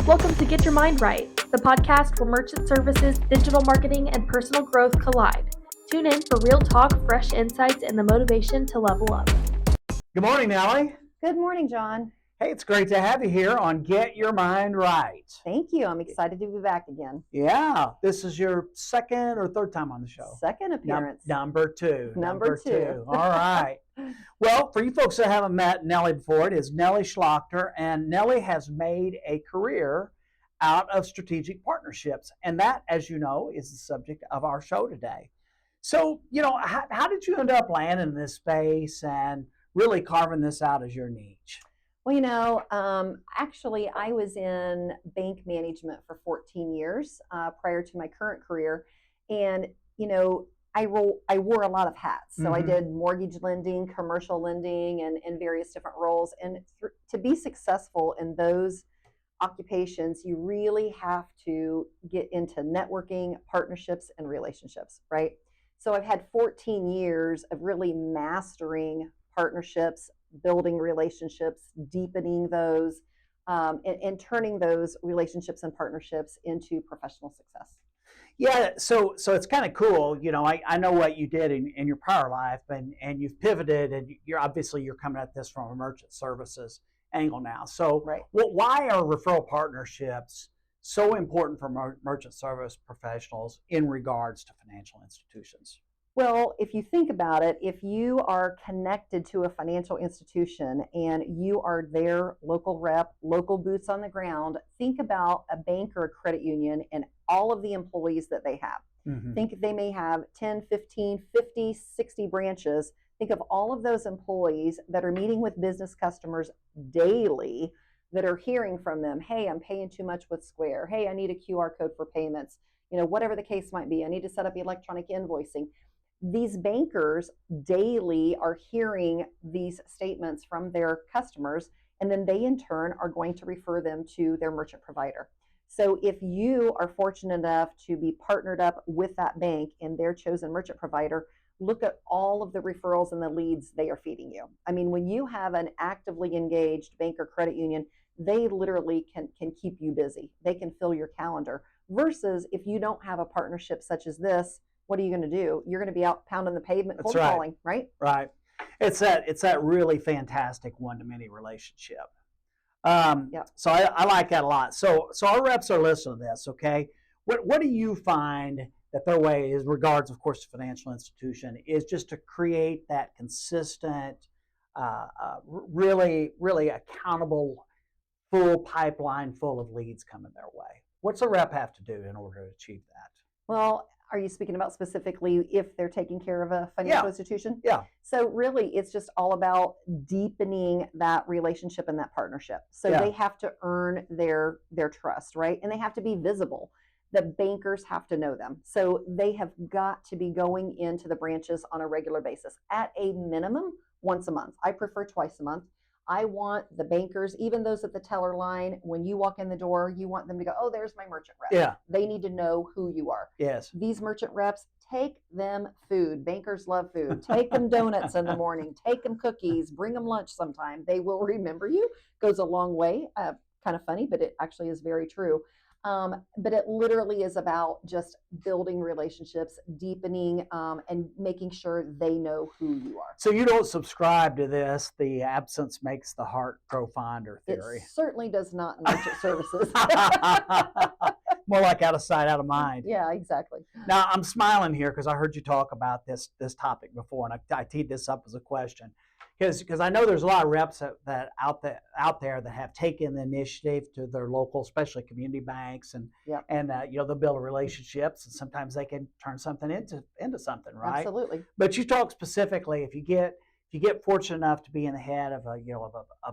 Welcome to Get Your Mind Right, the podcast where merchant services, digital marketing, and personal growth collide. Tune in for real talk, fresh insights, and the motivation to level up. Good morning, Nellie. Good morning, John. Hey, it's great to have you here on Get Your Mind Right. Thank you. I'm excited to be back again. Yeah, this is your second or third time on the show. Second appearance. Number two. Number two. All right. Well, for you folks that haven't met Nellie before, it is Nellie Schlachter, and Nellie has made a career out of strategic partnerships. And that, as you know, is the subject of our show today. So, how did you end up landing in this space and really carving this out as your niche? Well, actually, I was in bank management for 14 years prior to my current career. And, I wore a lot of hats. So I did mortgage lending, commercial lending, and various different roles. And to be successful in those occupations, you really have to get into networking, partnerships, and relationships, right? So I've had 14 years of really mastering partnerships, building relationships, deepening those, and turning those relationships and partnerships into professional success. Yeah, so it's kind of cool. I know what you did in your prior life, and you've pivoted, and you're coming at this from a merchant services angle now. So, right. Why are referral partnerships so important for merchant service professionals in regards to financial institutions? Well, if you think about it, if you are connected to a financial institution and you are their local rep, local boots on the ground, think about a bank or a credit union and all of the employees that they have. Think they may have 10, 15, 50, 60 branches. Think of all of those employees that are meeting with business customers daily, that are hearing from them, hey, I'm paying too much with Square. Hey, I need a QR code for payments. Whatever the case might be, I need to set up electronic invoicing. These bankers daily are hearing these statements from their customers, and then they in turn are going to refer them to their merchant provider. So if you are fortunate enough to be partnered up with that bank and their chosen merchant provider, look at all of the referrals and the leads they are feeding you. I mean, when you have an actively engaged bank or credit union, they literally can keep you busy. They can fill your calendar. Versus if you don't have a partnership such as this, what are you going to do? You're going to be out pounding the pavement, cold calling, right? Right. It's that really fantastic one-to-many relationship. So I like that a lot. So our reps are listening to this, okay? What do you find that their way is, regards, of course, to financial institution, is just to create that consistent, really, really accountable, full pipeline full of leads coming their way? What's a rep have to do in order to achieve that? Well, are you speaking about specifically if they're taking care of a financial institution? Yeah. So really, it's just all about deepening that relationship and that partnership. So they have to earn their trust, right? And they have to be visible. The bankers have to know them. So they have got to be going into the branches on a regular basis, at a minimum once a month. I prefer twice a month. I want the bankers, even those at the teller line, when you walk in the door, you want them to go, oh, there's my merchant rep. Yeah. They need to know who you are. Yes. These merchant reps, take them food. Bankers love food. Take them donuts in the morning. Take them cookies. Bring them lunch sometime. They will remember you. Goes a long way. Kind of funny, but it actually is very true. But it literally is about just building relationships, deepening, and making sure they know who you are. So you don't subscribe to this, the absence makes the heart grow fonder theory? It certainly does not in merchant services. More like out of sight, out of mind. Yeah, exactly. Now, I'm smiling here because I heard you talk about this topic before, and I teed this up as a question. Because I know there's a lot of reps that out there that have taken the initiative to their local, especially community banks, and they'll build relationships, and sometimes they can turn something into something, right? Absolutely. But you talk specifically if you get fortunate enough to be in the head of a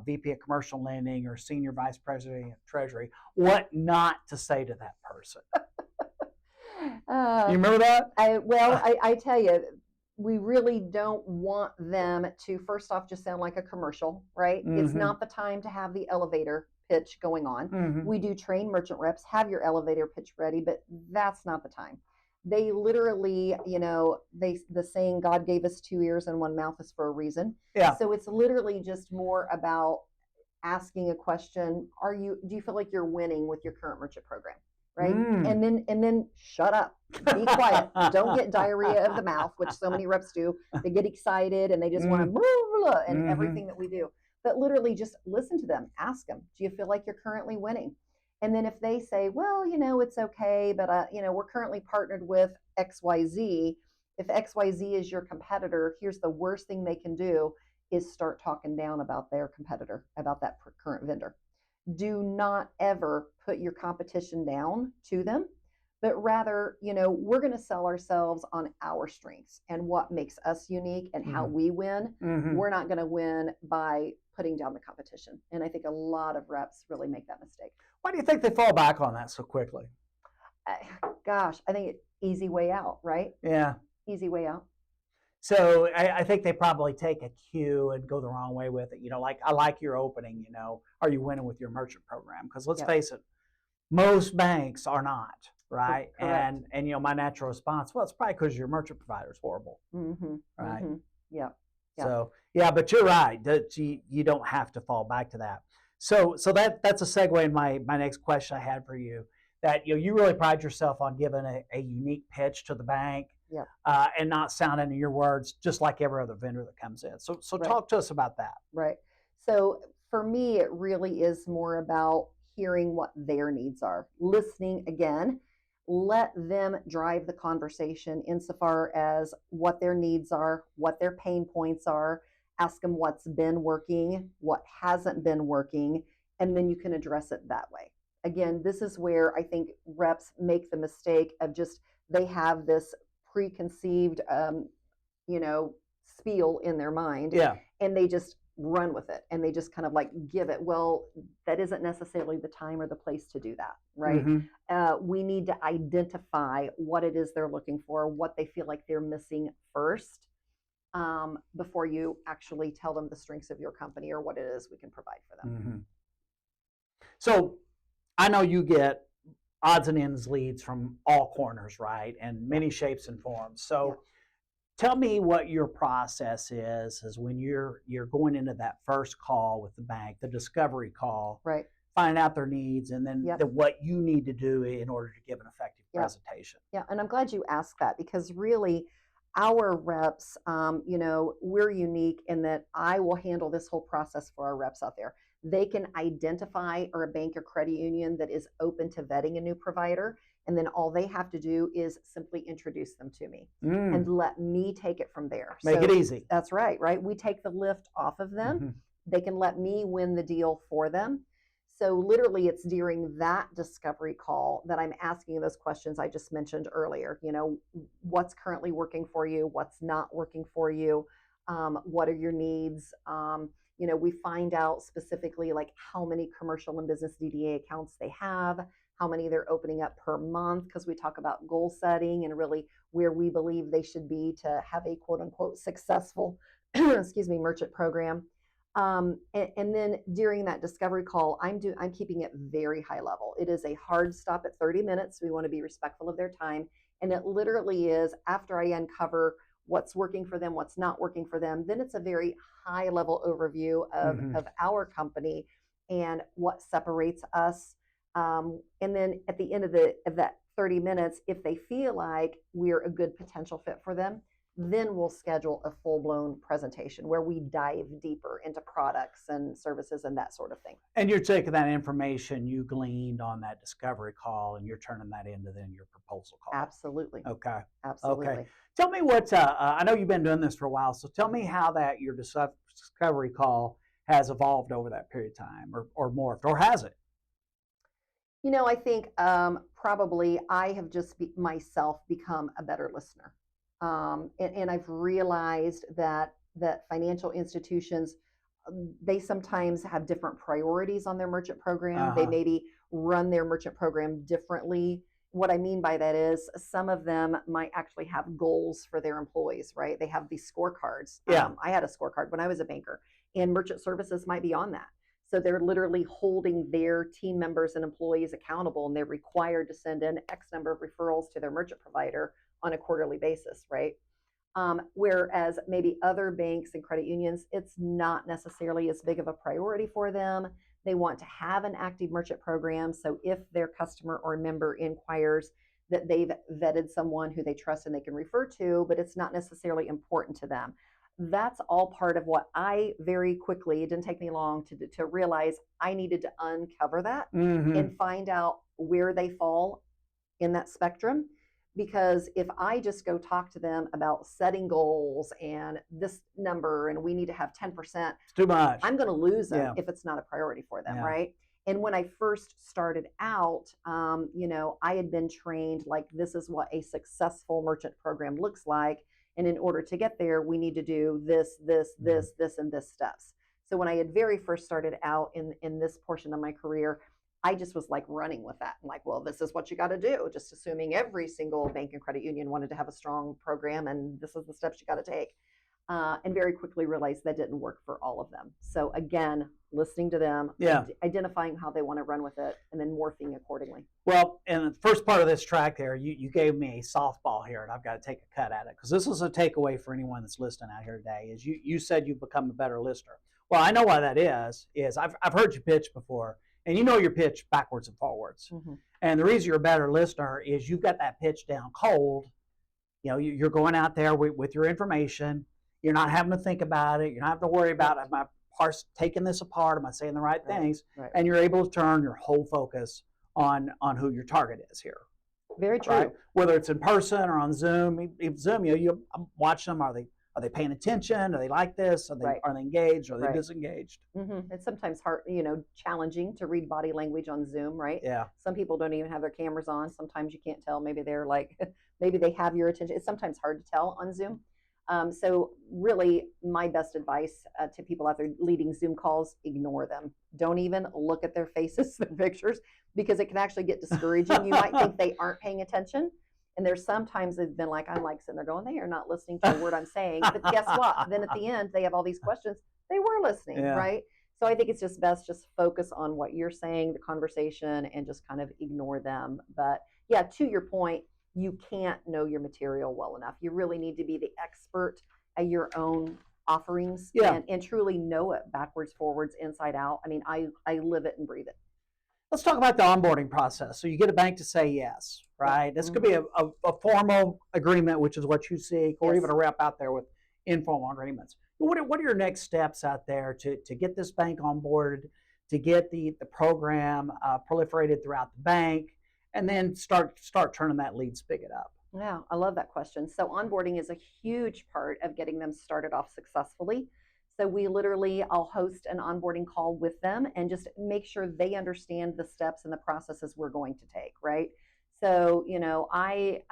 VP of commercial lending or senior vice president of treasury, what not to say to that person. You remember that? I tell you, we really don't want them to, first off, just sound like a commercial, right? It's not the time to have the elevator pitch going on. We do train merchant reps, have your elevator pitch ready, but that's not the time. They literally, the saying, God gave us 2 ears and 1 mouth is for a reason. Yeah. So it's literally just more about asking a question, do you feel like you're winning with your current merchant program? Right. Mm. And then shut up, be quiet. Don't get diarrhea of the mouth, which so many reps do. They get excited and they just want to blah, blah, blah, and everything that we do. But literally just listen to them, ask them, do you feel like you're currently winning? And then if they say, well, it's okay, but we're currently partnered with XYZ. If XYZ is your competitor, here's the worst thing they can do is start talking down about their competitor, about that current vendor. Do not ever put your competition down to them, but rather, we're going to sell ourselves on our strengths and what makes us unique and how we win. We're not going to win by putting down the competition. And I think a lot of reps really make that mistake. Why do you think they fall back on that so quickly? Gosh, I think it's easy way out, right? Yeah. Easy way out. So I think they probably take a cue and go the wrong way with it. Like, I like your opening, are you winning with your merchant program? Because let's face it, most banks are not, right? Correct. And my natural response, well, it's probably because your merchant provider is horrible, right? Yeah. So, but you're right. That you don't have to fall back to that. So that's a segue in my next question I had for you, that you really pride yourself on giving a unique pitch to the bank. Yeah. And not sounding, in your words, just like every other vendor that comes in. So Right. Talk to us about that. Right. So for me, it really is more about hearing what their needs are, listening again, let them drive the conversation insofar as what their needs are, what their pain points are, ask them what's been working, what hasn't been working, and then you can address it that way. Again, this is where I think reps make the mistake of just, they have this preconceived, spiel in their mind, and they just run with it, and they just kind of like give it. Well, that isn't necessarily the time or the place to do that, right? We need to identify what it is they're looking for, what they feel like they're missing first, before you actually tell them the strengths of your company or what it is we can provide for them. So I know you get odds and ends leads from all corners, right? And many shapes and forms. So tell me what your process is when you're going into that first call with the bank, the discovery call, right? Find out their needs, and then what you need to do in order to give an effective presentation. Yeah, and I'm glad you asked that, because really our reps, we're unique in that I will handle this whole process for our reps out there. They can identify a bank or credit union that is open to vetting a new provider, and then all they have to do is simply introduce them to me and let me take it from there. Make it easy. That's right? We take the lift off of them. They can let me win the deal for them. So literally it's during that discovery call that I'm asking those questions I just mentioned earlier. What's currently working for you? What's not working for you? What are your needs? We find out specifically like how many commercial and business DDA accounts they have, how many they're opening up per month, because we talk about goal setting and really where we believe they should be to have a quote unquote successful merchant program. And then during that discovery call, I'm keeping it very high level. It is a hard stop at 30 minutes. We want to be respectful of their time. And it literally is, after I uncover what's working for them, what's not working for them, then it's a very high level overview of our company and what separates us. And then at the end of that 30 minutes, if they feel like we're a good potential fit for them, then we'll schedule a full-blown presentation where we dive deeper into products and services and that sort of thing. And you're taking that information you gleaned on that discovery call and you're turning that into then your proposal call. Absolutely. Okay. Absolutely. Okay. Tell me what, I know you've been doing this for a while, so tell me how that your discovery call has evolved over that period of time, or morphed, or has it? I think probably I have just myself become a better listener. And I've realized that financial institutions, they sometimes have different priorities on their merchant program. They maybe run their merchant program differently. What I mean by that is some of them might actually have goals for their employees, right? They have these scorecards. I had a scorecard when I was a banker, and merchant services might be on that. So they're literally holding their team members and employees accountable, and they're required to send in X number of referrals to their merchant provider on a quarterly basis, right? Whereas maybe other banks and credit unions, it's not necessarily as big of a priority for them. They want to have an active merchant program. So if their customer or member inquires, that they've vetted someone who they trust and they can refer to, but it's not necessarily important to them. That's all part of what I very quickly, it didn't take me long to realize I needed to uncover that and find out where they fall in that spectrum. Because if I just go talk to them about setting goals and this number and we need to have 10%, it's too much. I'm going to lose them if it's not a priority for them, Yeah. right? And when I first started out, I had been trained like this is what a successful merchant program looks like. And in order to get there, we need to do this, and this steps. So when I had very first started out in this portion of my career, I just was like running with that. I'm like, well, this is what you got to do, just assuming every single bank and credit union wanted to have a strong program and this is the steps you got to take. And very quickly realized that didn't work for all of them. So again, listening to them, identifying how they want to run with it, and then morphing accordingly. Well, in the first part of this track there, you gave me a softball here, and I've got to take a cut at it because this is a takeaway for anyone that's listening out here today. Is you said you've become a better listener. Well, I know why that is I've heard you pitch before, and you know your pitch backwards and forwards. Mm-hmm. And the reason you're a better listener is you've got that pitch down cold. You know, you're going out there with your information. You're not having to think about it. You're not having to worry about, am I taking this apart? Am I saying the right things? Right. And you're able to turn your whole focus on who your target is here. Very true. Right? Whether it's in person or on Zoom, Zoom, you watch them. Are they paying attention? Do they like this? Are they engaged? Are they disengaged? Mm-hmm. It's sometimes hard, challenging to read body language on Zoom, right? Yeah. Some people don't even have their cameras on. Sometimes you can't tell. Maybe they're like, maybe they have your attention. It's sometimes hard to tell on Zoom. So really, my best advice to people out there leading Zoom calls, ignore them. Don't even look at their faces, their pictures, because it can actually get discouraging. You might think they aren't paying attention. And there's sometimes it's been like, I'm like sitting there going, they are not listening to a word I'm saying. But guess what? Then at the end, they have all these questions. They were listening, right? So I think it's just best just focus on what you're saying, the conversation, and just kind of ignore them. But yeah, to your point, you can't know your material well enough. You really need to be the expert at your own offerings and truly know it backwards, forwards, inside out. I mean, I live it and breathe it. Let's talk about the onboarding process. So you get a bank to say yes, right? This could be a formal agreement, which is what you seek, or even a rep out there with informal agreements. What are your next steps out there to get this bank onboarded, to get the program proliferated throughout the bank, and then start turning that lead spigot up? Yeah, I love that question. So onboarding is a huge part of getting them started off successfully. So I'll host an onboarding call with them and just make sure they understand the steps and the processes we're going to take, right? So, I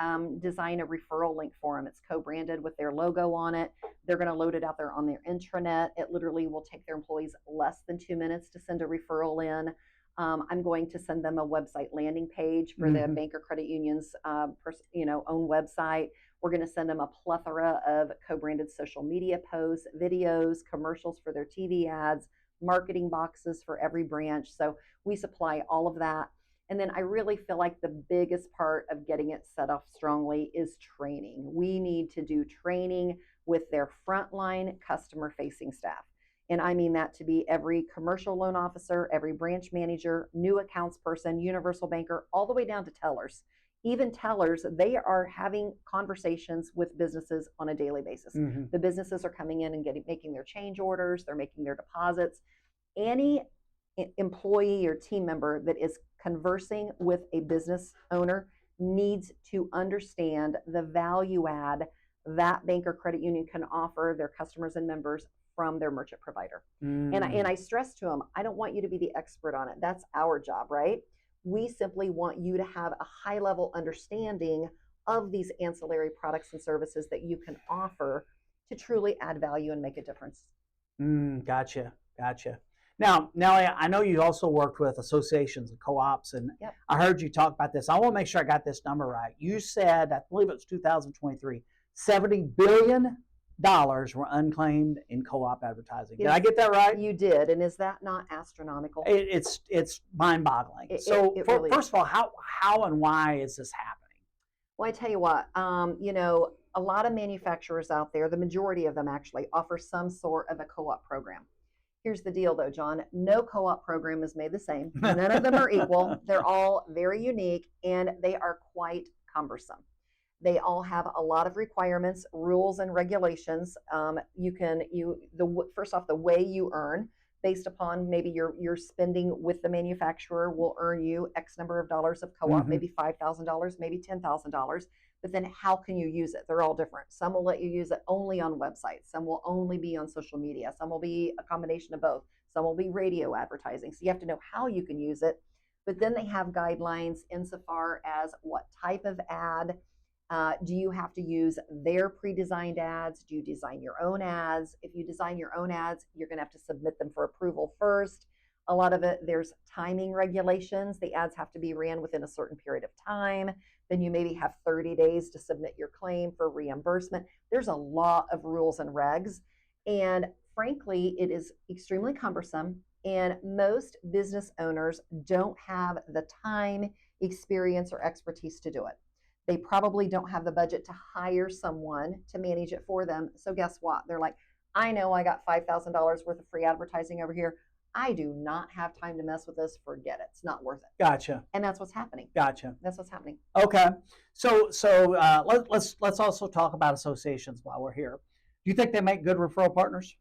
design a referral link for them. It's co-branded with their logo on it. They're going to load it out there on their intranet. It literally will take their employees less than 2 minutes to send a referral in. I'm going to send them a website landing page for the bank or credit union's own website. We're going to send them a plethora of co-branded social media posts, videos, commercials for their TV ads, marketing boxes for every branch. So we supply all of that. And then I really feel like the biggest part of getting it set off strongly is training. We need to do training with their frontline customer-facing staff. And I mean that to be every commercial loan officer, every branch manager, new accounts person, universal banker, all the way down to tellers. Even tellers, they are having conversations with businesses on a daily basis. Mm-hmm. The businesses are coming in and making their change orders, they're making their deposits. Any employee or team member that is conversing with a business owner needs to understand the value add that bank or credit union can offer their customers and members from their merchant provider. And I stress to them, I don't want you to be the expert on it. That's our job, right? We simply want you to have a high level understanding of these ancillary products and services that you can offer to truly add value and make a difference. Gotcha. Now, Nellie, I know you also worked with associations and co-ops, and I heard you talk about this. I want to make sure I got this number right. You said, I believe it was 2023, $70 billion were unclaimed in co-op advertising. Did I get that right? You did. And is that not astronomical? It's mind-boggling. First of all, how and why is this happening? Well, I tell you what, a lot of manufacturers out there, the majority of them actually, offer some sort of a co-op program. Here's the deal though, John, no co-op program is made the same. None of them are equal. They're all very unique and they are quite cumbersome. They all have a lot of requirements, rules, and regulations. First off, the way you earn, based upon maybe your spending with the manufacturer, will earn you X number of dollars of co-op, maybe $5,000, maybe $10,000. But then how can you use it? They're all different. Some will let you use it only on websites. Some will only be on social media. Some will be a combination of both. Some will be radio advertising. So you have to know how you can use it. But then they have guidelines insofar as what type of ad. Do you have to use their pre-designed ads? Do you design your own ads? If you design your own ads, you're going to have to submit them for approval first. A lot of it, there's timing regulations. The ads have to be ran within a certain period of time. Then you maybe have 30 days to submit your claim for reimbursement. There's a lot of rules and regs. And frankly, it is extremely cumbersome. And most business owners don't have the time, experience, or expertise to do it. They probably don't have the budget to hire someone to manage it for them. So guess what? They're like, I know I got $5,000 worth of free advertising over here. I do not have time to mess with this. Forget it. It's not worth it. Gotcha. And that's what's happening. Gotcha. That's what's happening. Okay. So let's also talk about associations while we're here. Do you think they make good referral partners?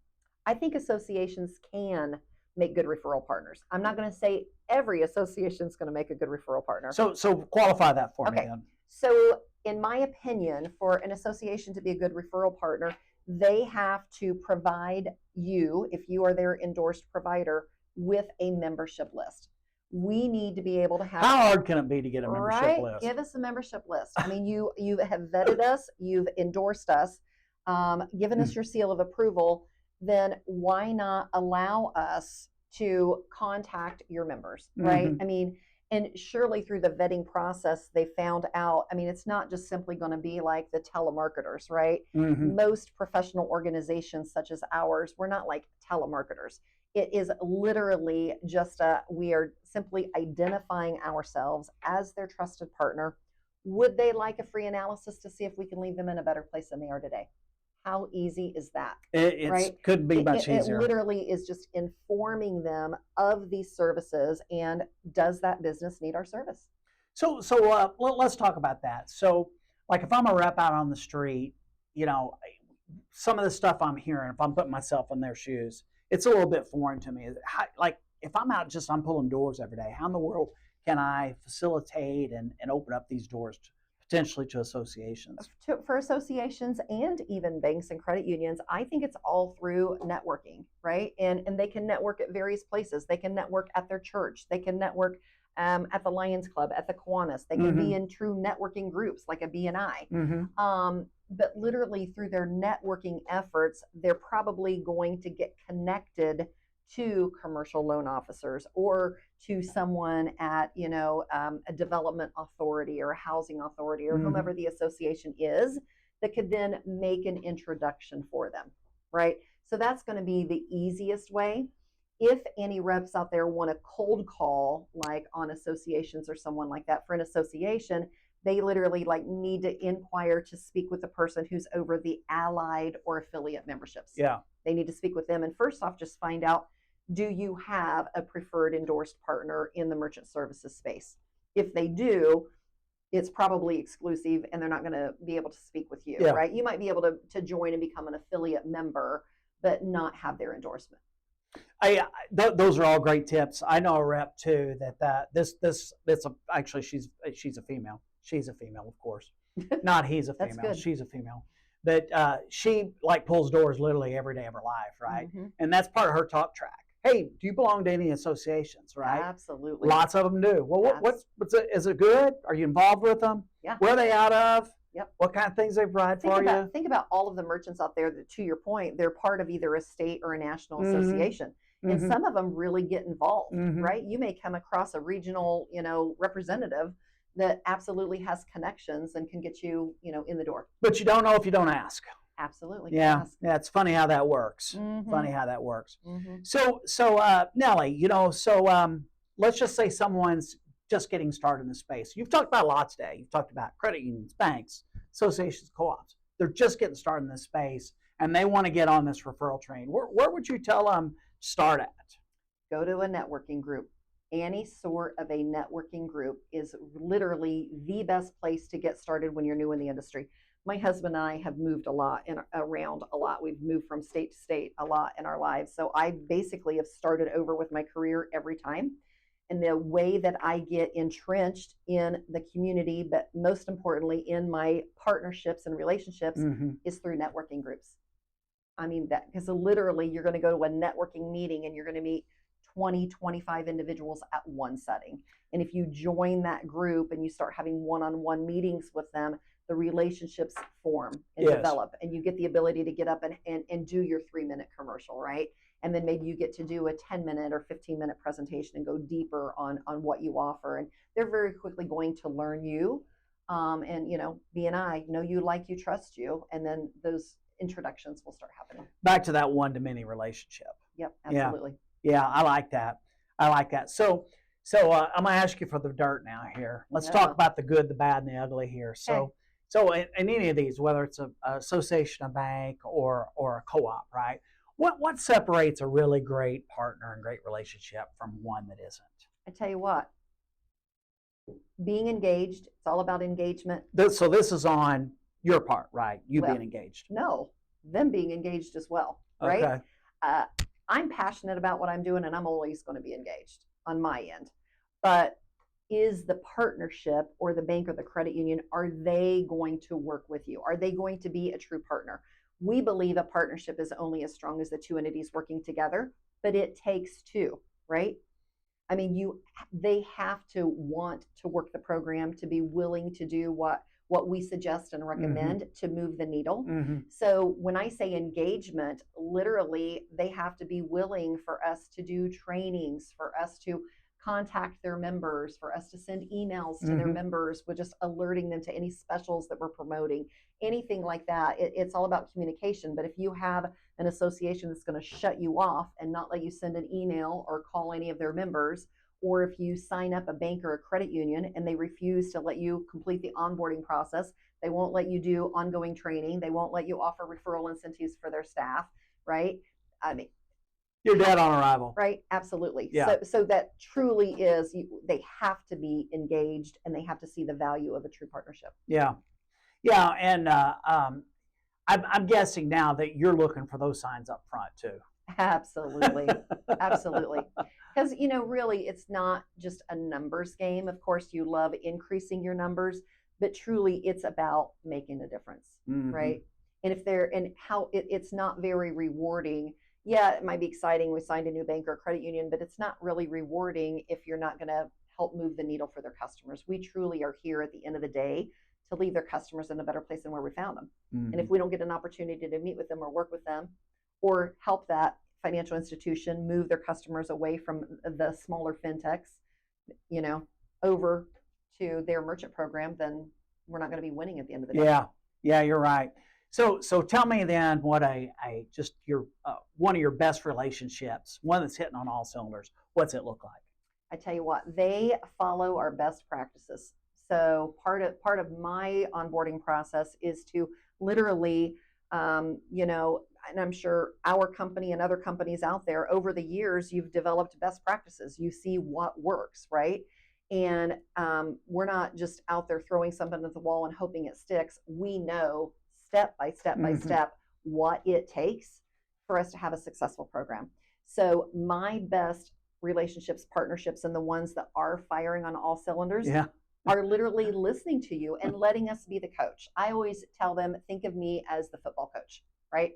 I think associations can make good referral partners. I'm not going to say every association is going to make a good referral partner. So qualify that for me then. So in my opinion, for an association to be a good referral partner, they have to provide you, if you are their endorsed provider, with a membership list. We need to be able to have. How hard can it be to get a membership list? Give us a membership list. I mean, you have vetted us, you've endorsed us, given us your seal of approval. Then why not allow us to contact your members, right? I mean, and surely through the vetting process, they found out, I mean, it's not just simply going to be like the telemarketers, right? Most professional organizations such as ours, we're not like telemarketers. It is literally just we are simply identifying ourselves as their trusted partner. Would they like a free analysis to see if we can leave them in a better place than they are today? How easy is that? It could be much easier. It literally is just informing them of these services and does that business need our service? So let's talk about that. So like if I'm a rep out on the street, you know, some of the stuff I'm hearing, if I'm putting myself in their shoes, it's a little bit foreign to me. Like if I'm out I'm pulling doors every day, how in the world can I facilitate and open up these doors potentially to associations? For associations and even banks and credit unions, I think it's all through networking, right? And they can network at various places. They can network at their church. They can network at the Lions Club, at the Kiwanis. They can be in true networking groups like a BNI. But literally through their networking efforts, they're probably going to get connected to commercial loan officers or to someone at, a development authority or a housing authority or whomever the association is that could then make an introduction for them, right? So that's going to be the easiest way. If any reps out there want to cold call, like on associations or someone like that for an association, they literally need to inquire to speak with the person who's over the allied or affiliate memberships. Yeah. They need to speak with them. And first off, just find out, do you have a preferred endorsed partner in the merchant services space? If they do, it's probably exclusive and they're not going to be able to speak with you, right? You might be able to join and become an affiliate member, but not have their endorsement. Those are all great tips. I know a rep too actually she's a female. She's a female, of course. Not he's a female. She's a female. But she pulls doors literally every day of her life, right? And that's part of her talk track. Hey, do you belong to any associations, right? Absolutely. Lots of them do. Well, is it good? Are you involved with them? Yeah. Where are they out of? Yep. What kind of things they provide for you? Think about all of the merchants out there that, to your point, they're part of either a state or a national association. And some of them really get involved, right? You may come across a regional, representative that absolutely has connections and can get you, in the door. But you don't know if you don't ask. Absolutely. Yeah. It's funny how that works. Funny how that works. So Nellie, let's just say someone's just getting started in the space. You've talked about lots today. You've talked about credit unions, banks, associations, co-ops. they're just getting started in this space and they want to get on this referral train, where would you tell them start at? Go to a networking group. Any sort of a networking group is literally the best place to get started when you're new in the industry. My husband and I have moved a lot and around a lot. We've moved from state to state a lot in our lives. So I basically have started over with my career every time. And the way that I get entrenched in the community, but most importantly in my partnerships and relationships, is through networking groups. I mean, that because literally you're going to go to a networking meeting and you're going to meet 20, 25 individuals at one setting. And if you join that group and you start having one-on-one meetings with them, the relationships form and develop, and you get the ability to get up and do your 3-minute commercial, right? And then maybe you get to do a 10-minute or 15-minute presentation and go deeper on what you offer. And they're very quickly going to learn you. And, you know, B&I, know you, like you, trust you. And then those introductions will start happening. Back to that one-to-many relationship. Yep, absolutely. Yeah, I like that. I like that. So I'm going to ask you for the dirt now here. Let's talk about the good, the bad, and the ugly here. So in any of these, whether it's an association, a bank, or a co-op, right? What separates a really great partner and great relationship from one that isn't? I tell you what, being engaged, it's all about engagement. So this is on your part, right? You being engaged. No, them being engaged as well, right? Okay. I'm passionate about what I'm doing, and I'm always going to be engaged on my end. But is the partnership or the bank or the credit union, are they going to work with you? Are they going to be a true partner? We believe a partnership is only as strong as the two entities working together, but it takes two, right? I mean, they have to want to work the program, to be willing to do what we suggest and recommend to move the needle. So when I say engagement, literally they have to be willing for us to do trainings, for us to contact their members, for us to send emails to their members with just alerting them to any specials that we're promoting, anything like that. It's all about communication. But if you have an association that's going to shut you off and not let you send an email or call any of their members, or if you sign up a bank or a credit union and they refuse to let you complete the onboarding process, they won't let you do ongoing training, they won't let you offer referral incentives for their staff, right? I mean, you're dead on arrival. Right, absolutely. Yeah. So that truly is, they have to be engaged and they have to see the value of a true partnership. Yeah, and I'm guessing now that you're looking for those signs up front too. Absolutely, absolutely. Because, you know, really, it's not just a numbers game. Of course, you love increasing your numbers, but truly, it's about making a difference, right? And it's not very rewarding. Yeah, it might be exciting. We signed a new bank or credit union, but it's not really rewarding if you're not going to help move the needle for their customers. We truly are here at the end of the day to leave their customers in a better place than where we found them. And if we don't get an opportunity to meet with them or work with them or help that financial institution move their customers away from the smaller fintechs, you know, over to their merchant program, then we're not going to be winning at the end of the day. Yeah, you're right. So tell me then what one of your best relationships, one that's hitting on all cylinders. What's it look like? I tell you what, they follow our best practices. So part of my onboarding process is to literally, you know, and I'm sure our company and other companies out there over the years, you've developed best practices. You see what works, right? And we're not just out there throwing something at the wall and hoping it sticks. We know step by step by step what it takes for us to have a successful program. So my best relationships, partnerships, and the ones that are firing on all cylinders are literally listening to you and letting us be the coach. I always tell them, think of me as the football coach, right?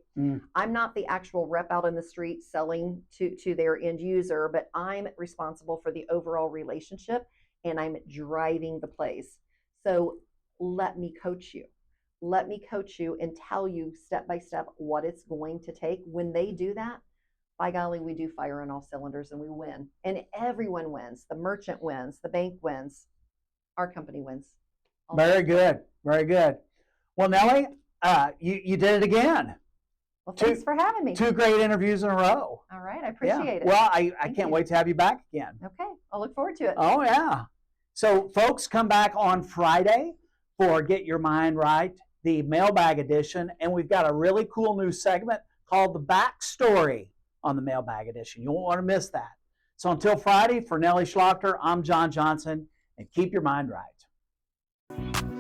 I'm not the actual rep out in the street selling to their end user, but I'm responsible for the overall relationship and I'm driving the plays. So let me coach you. Let me coach you and tell you step by step what it's going to take. When they do that, by golly, we do fire on all cylinders and we win. And everyone wins. The merchant wins. The bank wins. Our company wins. Very good. Very good. Well, Nellie, you did it again. Well, thanks for having me. 2 great interviews in a row. All right. I appreciate it. Well, I can't wait to have you back again. Okay. I'll look forward to it. Oh, yeah. So, folks, come back on Friday for Get Your Mind Right the mailbag edition, and we've got a really cool new segment called The Backstory on the mailbag edition. You won't want to miss that. So until Friday, for Nellie Schlachter, I'm John Johnson, and keep your mind right.